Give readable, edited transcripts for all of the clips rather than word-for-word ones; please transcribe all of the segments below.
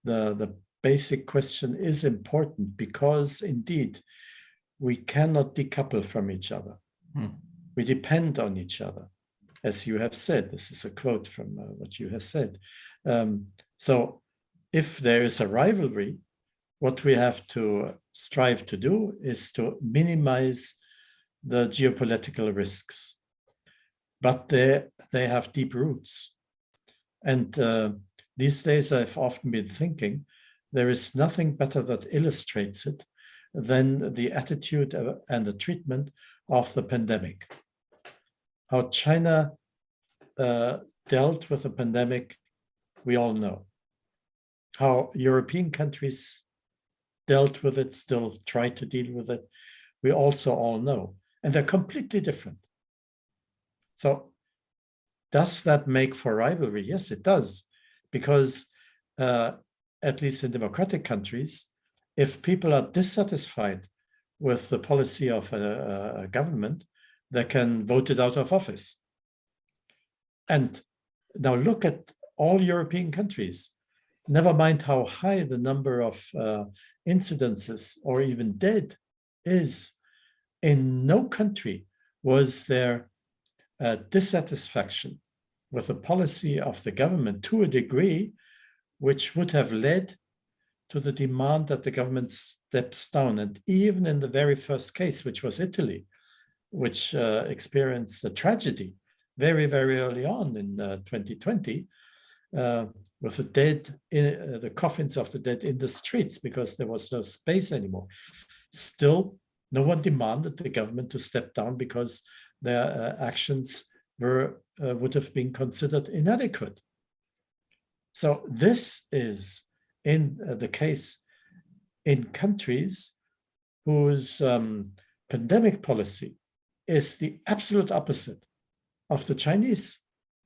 the basic question is important because indeed we cannot decouple from each other. We depend on each other, as you have said. This is a quote from what you have said. So if there is a rivalry, what we have to strive to do is to minimize the geopolitical risks. But they have deep roots. And these days I've often been thinking, there is nothing better that illustrates it than the attitude and the treatment of the pandemic. How China dealt with the pandemic, we all know. How European countries dealt with it, still try to deal with it, we also all know. And they're completely different. So does that make for rivalry? Yes, it does. Because at least in democratic countries, if people are dissatisfied with the policy of a government, they can vote it out of office. And now look at all European countries. Never mind how high the number of incidences or even dead is. In no country was there dissatisfaction with the policy of the government to a degree which would have led to the demand that the government steps down. And even in the very first case, which was Italy, which experienced a tragedy very, very early on in 2020, with the dead, the coffins of the dead in the streets because there was no space anymore. Still, no one demanded the government to step down because their actions would have been considered inadequate. So this is in the case in countries whose pandemic policy is the absolute opposite of the Chinese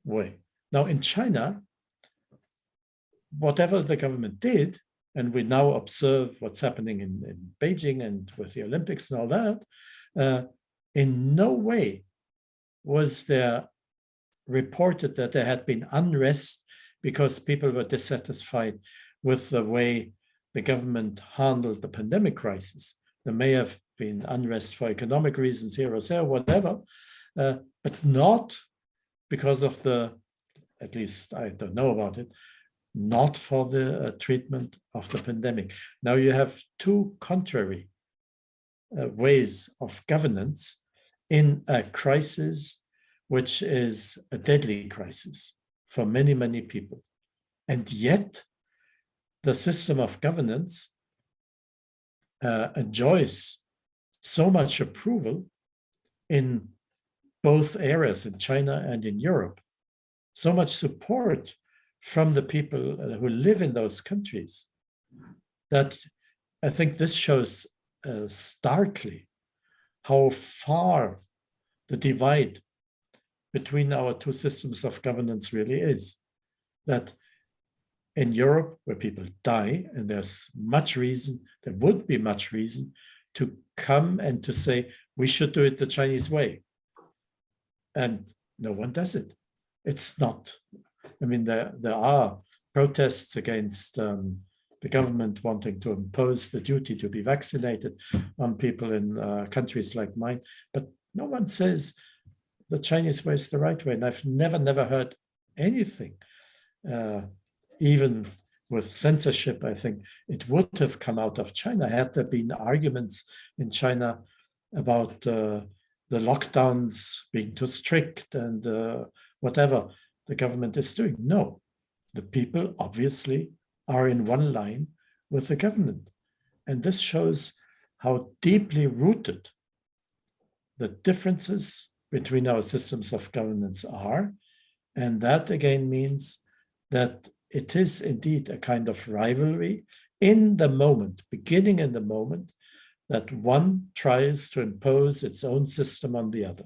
way. Now in China, whatever the government did, and we now observe what's happening in Beijing and with the Olympics and all that, in no way was there reported that there had been unrest because people were dissatisfied with the way the government handled the pandemic crisis. There may have been unrest for economic reasons here or there, whatever, but not because of the, at least I don't know about it, not for the treatment of the pandemic. Now you have two contrary ways of governance in a crisis which is a deadly crisis for many, many people. And yet the system of governance enjoys so much approval in both areas, in China and in Europe, so much support from the people who live in those countries, that I think this shows starkly how far the divide between our two systems of governance really is. That in Europe, where people die, and there's much reason, there would be much reason to come and to say, we should do it the Chinese way. And no one does it. It's not. I mean, there are protests against the government wanting to impose the duty to be vaccinated on people in countries like mine, but no one says the Chinese way is the right way. And I've never heard anything, even with censorship. I think it would have come out of China had there been arguments in China about the lockdowns being too strict and whatever the government is doing. No, the people obviously are in one line with the government. And this shows how deeply rooted the differences between our systems of governance are. And that again means that it is indeed a kind of rivalry in the moment, beginning in the moment, that one tries to impose its own system on the other.